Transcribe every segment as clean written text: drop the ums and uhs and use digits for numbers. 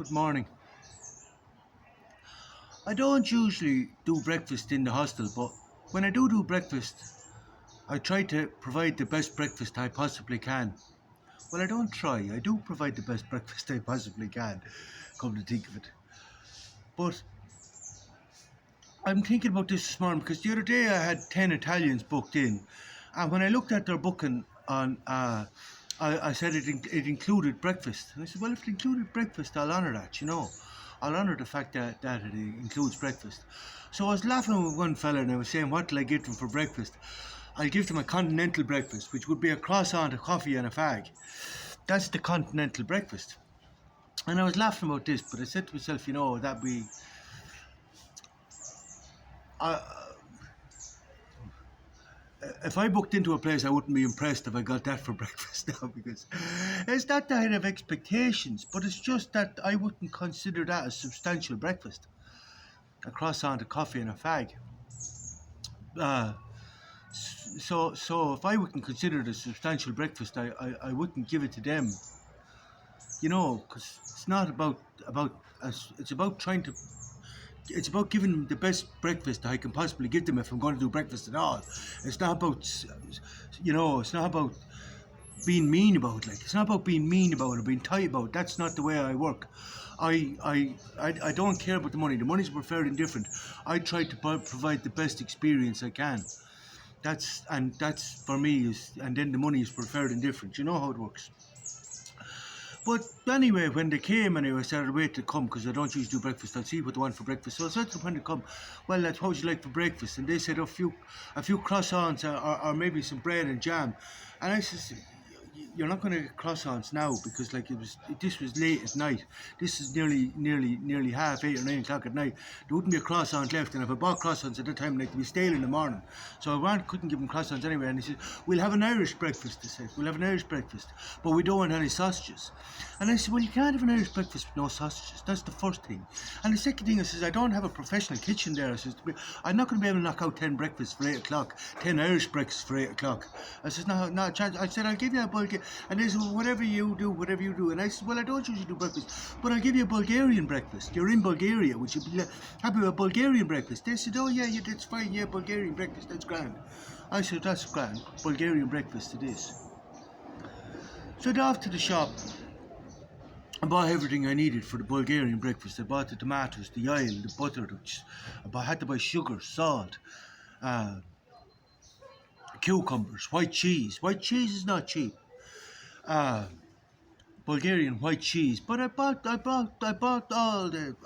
Good morning. I don't usually do breakfast in the hostel, but when I do breakfast, I try to provide the best breakfast I possibly can. Well, I don't try, I do provide the best breakfast I possibly can, come to think of it. But I'm thinking about this morning because the other day I had 10 Italians booked in, and when I looked at their booking on, I said it included breakfast. And I said, well, if it included breakfast, I'll honour that, you know. I'll honour the fact that it includes breakfast. So I was laughing with one fella and I was saying, what will I give them for breakfast? I'll give them a continental breakfast, which would be a croissant, a coffee, and a fag. That's the continental breakfast. And I was laughing about this, but I said to myself, you know, that'd be. I, if I booked into a place, I wouldn't be impressed if I got that for breakfast now because it's not that I have expectations, but it's just that I wouldn't consider that a substantial breakfast. A croissant, a coffee, and a fag. Uh, so if I wouldn't consider it a substantial breakfast, I wouldn't give it to them. You know, because it's not about us. It's about giving them the best breakfast I can possibly give them if I'm going to do breakfast at all. It's not about, it's not about being mean about it. Like, it's not about being mean about it or being tight about it. That's not the way I work. I don't care about the money. The money's preferred indifferent. I try to provide the best experience I can. That's for me and then the money is preferred indifferent. You know how it works. But anyway, when they came, anyway, I started waiting to come because I don't usually do breakfast. I'll see what they want for breakfast. So I said to them when they come, well, lads, what would you like for breakfast? And they said a few croissants or maybe some bread and jam. And I said, you're not going to get croissants now because this was late at night. This is nearly half 8 or 9 o'clock at night. There wouldn't be a croissant left, and if I bought croissants at that time, they'd be stale in the morning. So I couldn't give them croissants anyway. And he said, we'll have an Irish breakfast. They said, we'll have an Irish breakfast, but we don't want any sausages. And I said, well, you can't have an Irish breakfast with no sausages. That's the first thing. And the second thing, I says, I don't have a professional kitchen there. I says, I'm not going to be able to knock out 10 breakfasts for 8 o'clock, 10 Irish breakfasts for 8 o'clock. I says, no, not a chance. I said, I'll give you a Bulgarian. And they said, well, whatever you do. And I said, well, I don't usually do breakfast, but I'll give you a Bulgarian breakfast. You're in Bulgaria. Would you be happy with a Bulgarian breakfast? They said, oh, yeah, that's fine. Yeah, Bulgarian breakfast, that's grand. I said, that's grand. Bulgarian breakfast it is. So I got off to the shop. I bought everything I needed for the Bulgarian breakfast. I bought the tomatoes, the oil, the butter. I had to buy sugar, salt, cucumbers, white cheese. White cheese is not cheap. Bulgarian white cheese. But I bought all the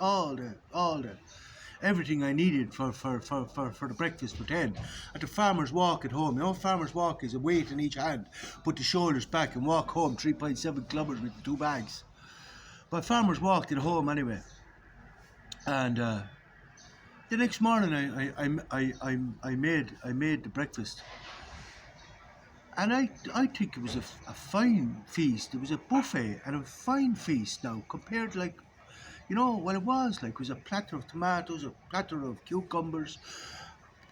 everything I needed for the breakfast for 10. At the farmer's walk at home. You know, farmer's walk is a weight in each hand. Put the shoulders back and walk home 3.7 kilometers with the 2 bags. But farmers walked it home anyway, and the next morning I made the breakfast, and I think it was a fine feast. It was a buffet and a fine feast now compared it was a platter of tomatoes, a platter of cucumbers,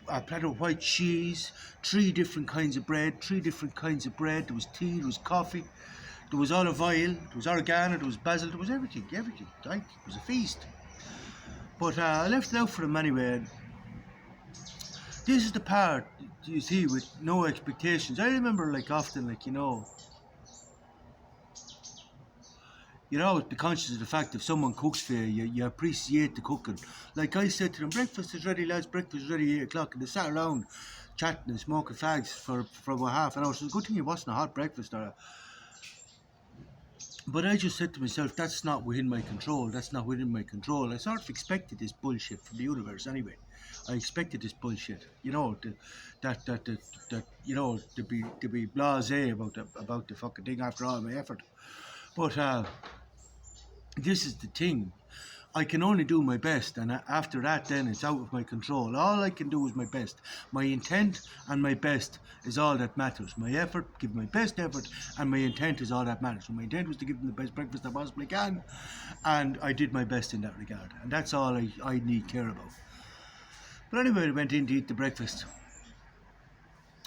a platter of white cheese, 3 different kinds of bread, There was tea, there was coffee. There was olive oil, there was oregano, there was basil, there was everything. It was a feast. But I left it out for them anyway. This is the part, you see, with no expectations. I remember, you're always be conscious of the fact if someone cooks for you, you appreciate the cooking. Like I said to them, breakfast is ready, lads, breakfast is ready 8 o'clock. And they sat around chatting and smoking fags for about half an hour. So it's a good thing it wasn't a hot breakfast But I just said to myself, that's not within my control. I sort of expected this bullshit from the universe anyway. I expected this bullshit, to be blasé about the fucking thing after all my effort. But this is the thing. I can only do my best, and after that, then it's out of my control. All I can do is my best. My intent and my best is all that matters. My effort, give my best effort, and my intent is all that matters. So my intent was to give them the best breakfast I possibly can, and I did my best in that regard. And that's all I need care about. But anyway, I went in to eat the breakfast.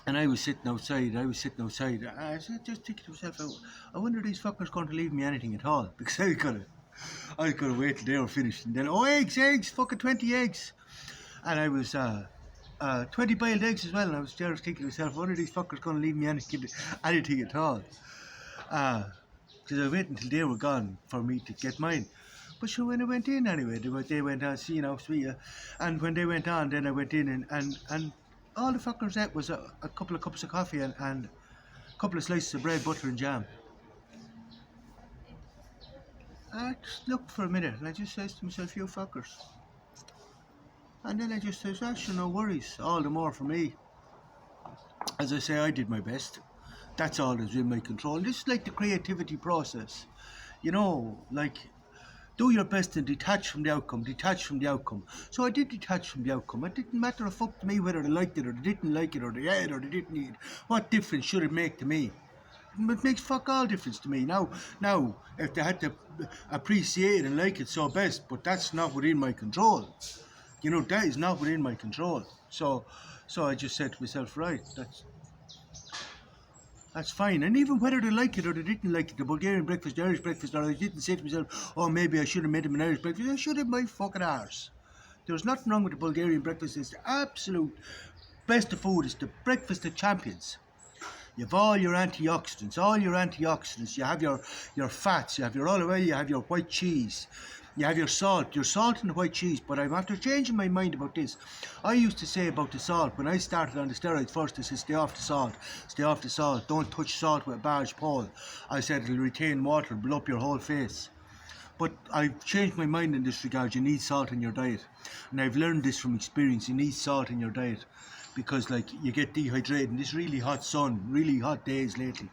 And I was sitting outside. I said, just thinking to myself, I wonder if these fuckers going to leave me anything at all. Because I got it. I was going to wait till they were finished. And then, oh, eggs, fucking 20 eggs. And I was, 20 boiled eggs as well. And I was there thinking to myself, what are these fuckers going to leave me anything at all? Because I waited until they were gone for me to get mine. But sure, when I went in anyway, they went on, see, sweet. And when they went on, then I went in and all the fuckers ate was a couple of cups of coffee and a couple of slices of bread, butter and jam. I just looked for a minute and I just says to myself, you fuckers. And then I just says, sure, no worries, all the more for me. As I say, I did my best. That's all that's in my control. This is like the creativity process. Like, do your best and detach from the outcome. So I did detach from the outcome. It didn't matter a fuck to me whether they liked it or they didn't like it or they ate or they didn't eat. What difference should it make to me? It makes fuck all difference to me. Now, if they had to appreciate it and like it so best, but that's not within my control. That is not within my control. So I just said to myself, right, that's fine. And even whether they like it or they didn't like it, the Bulgarian breakfast, the Irish breakfast, or I didn't say to myself, oh, maybe I should have made them an Irish breakfast. I should have my fucking arse. There's nothing wrong with the Bulgarian breakfast. It's the absolute best of food. It's the breakfast of champions. You have all your antioxidants. You have your fats, you have your olive oil, you have your white cheese. You have your salt and the white cheese, but I'm after changing my mind about this. I used to say about the salt, when I started on the steroids first, I said stay off the salt, don't touch salt with a barge pole. I said it'll retain water, blow up your whole face. But I've changed my mind in this regard. You need salt in your diet. And I've learned this from experience. You need salt in your diet. Because like you get dehydrated in this really hot sun, really hot days lately,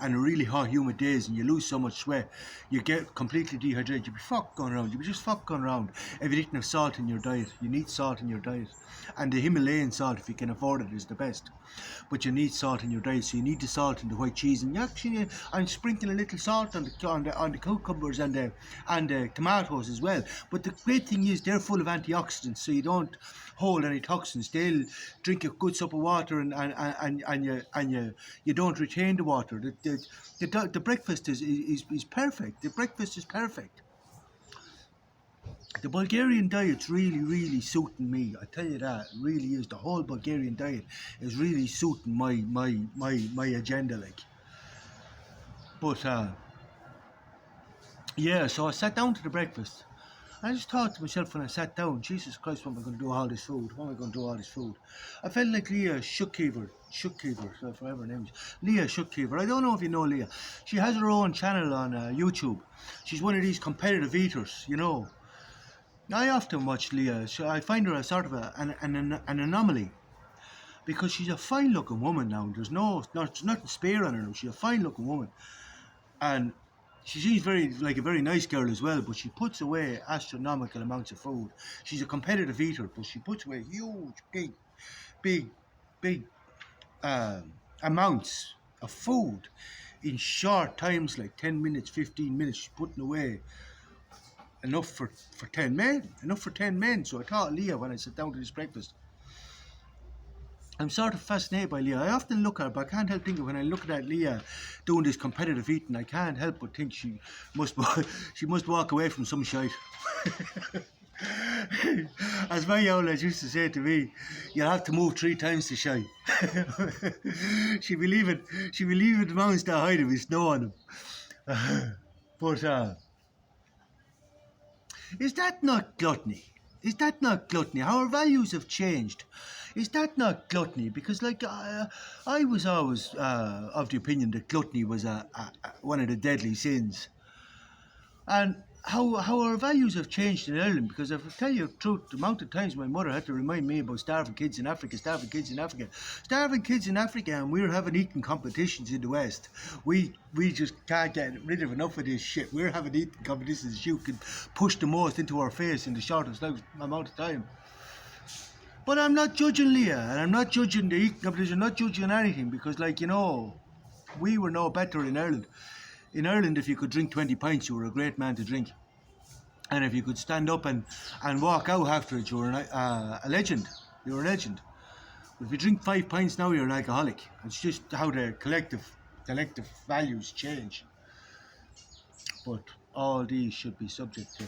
and really hot humid days, and you lose so much sweat, you get completely dehydrated. You'll be just fuck going around if you didn't have salt in your diet. You need salt in your diet, and the Himalayan salt, if you can afford it, is the best. But you need salt in your diet, so you need the salt in the white cheese. And actually, I'm sprinkling a little salt on the cucumbers and the tomatoes as well. But the great thing is they're full of antioxidants, so you don't hold any toxins. They'll drink a good sup of water and you don't retain the water. The breakfast is perfect. The breakfast is perfect. The Bulgarian diet's really suiting me. I tell you that, it really is. The whole Bulgarian diet is really suiting my agenda, like. But yeah, so I sat down to the breakfast. I just thought to myself when I sat down, Jesus Christ, what am I going to do with all this food? I felt like Leah Shuckkeever, so forever her name is Leah Shuckkeever. I don't know if you know Leah. She has her own channel on YouTube. She's one of these competitive eaters, I often watch Leah. I find her a sort of an anomaly. Because she's a fine looking woman now. There's nothing spare on her now. She's a fine looking woman. And she seems like a very nice girl as well, but she puts away astronomical amounts of food. She's a competitive eater, but she puts away huge, big amounts of food in short times, like 10 minutes, 15 minutes. She's putting away enough for 10 men. So I thought Leah when I sat down to this breakfast. I'm sort of fascinated by Leah. I often look at her, but I can't help thinking when I look at Leah doing this competitive eating, I can't help but think she must walk away from some shite. As my old lad used to say to me, you'll have to move 3 times to shite. She be leaving the mountains to hide with snow on them. But is that not gluttony? Our values have changed. Is that not gluttony? Because like I was always of the opinion that gluttony was one of the deadly sins. And how our values have changed in Ireland, because if I tell you the truth, the amount of times my mother had to remind me about starving kids in Africa, and we're having eating competitions in the West. We just can't get rid of enough of this shit. We're having eating competitions. You can push the most into our face in the shortest amount of time. But I'm not judging Leah, and I'm not judging the eating competition, I'm not judging anything, because we were no better in Ireland. In Ireland, if you could drink 20 pints, you were a great man to drink. And if you could stand up and walk out after it, you were a legend. You were a legend. But if you drink 5 pints now, you're an alcoholic. It's just how the collective values change. But all these should be subject to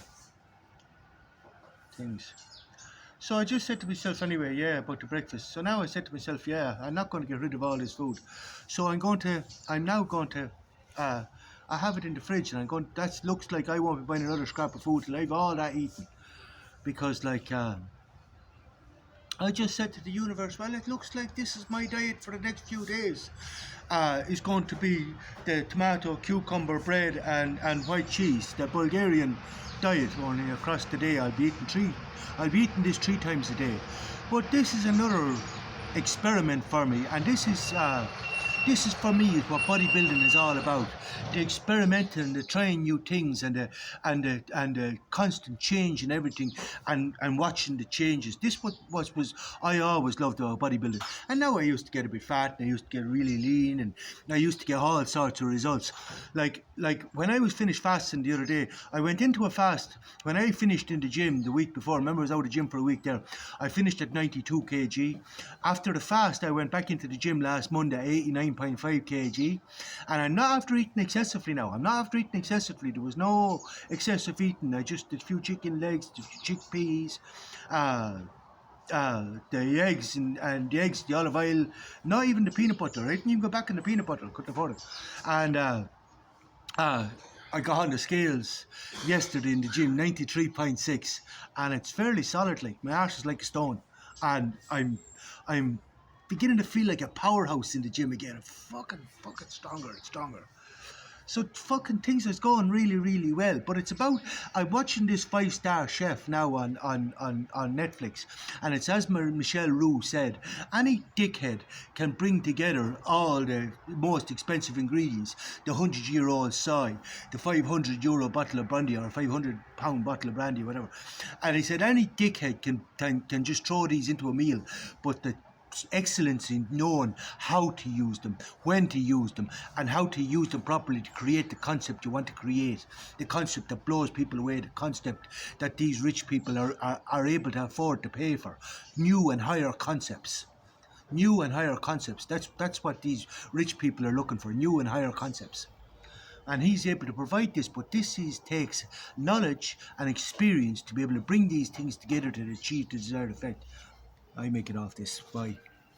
things. So I just said to myself anyway, yeah, about the breakfast. So now I said to myself, yeah, I'm not going to get rid of all this food. So I'm now going to, uh, I have it in the fridge and I'm going, that looks like I won't be buying another scrap of food till I've all that eaten. Because like, I just said to the universe, well, it looks like this is my diet for the next few days. Is going to be the tomato, cucumber, bread, and white cheese, the Bulgarian diet. Only across the day, I'll be eating this 3 times a day. But this is another experiment for me, and this is for me is what bodybuilding is all about. The experimenting, the trying new things, and the constant change and everything, and watching the changes. This was I always loved about bodybuilding. And now I used to get a bit fat, and I used to get really lean, and I used to get all sorts of results. Like when I was finished fasting the other day, I went into a fast. When I finished in the gym the week before, remember I was out of the gym for a week there. I finished at 92 kg. After the fast, I went back into the gym last Monday, 89.5 kg, and I'm not after eating excessively now. I'm not after eating excessively. There was no excessive eating. I just did a few chicken legs, chickpeas, the eggs and the eggs, the olive oil, not even the peanut butter. I didn't even go back in the peanut butter. Couldn't afford it. And uh, I got on the scales yesterday in the gym, 93.6, and it's fairly solid. Like my arse is like a stone, and I'm beginning to feel like a powerhouse in the gym again. Fucking stronger. So fucking things is going really, really well. But it's about I'm watching this 5-star chef now on Netflix, and it's as Michelle Roux said, any dickhead can bring together all the most expensive ingredients, the 100-year-old soy, the €500 bottle of brandy or a £500 bottle of brandy, whatever. And he said any dickhead can just throw these into a meal, but the excellence in knowing how to use them, when to use them, and how to use them properly to create the concept you want to create, the concept that blows people away, the concept that these rich people are able to afford to pay for, new and higher concepts. New and higher concepts. That's what these rich people are looking for, new and higher concepts. And he's able to provide this, but takes knowledge and experience to be able to bring these things together to achieve the desired effect. I make it off this. Bye.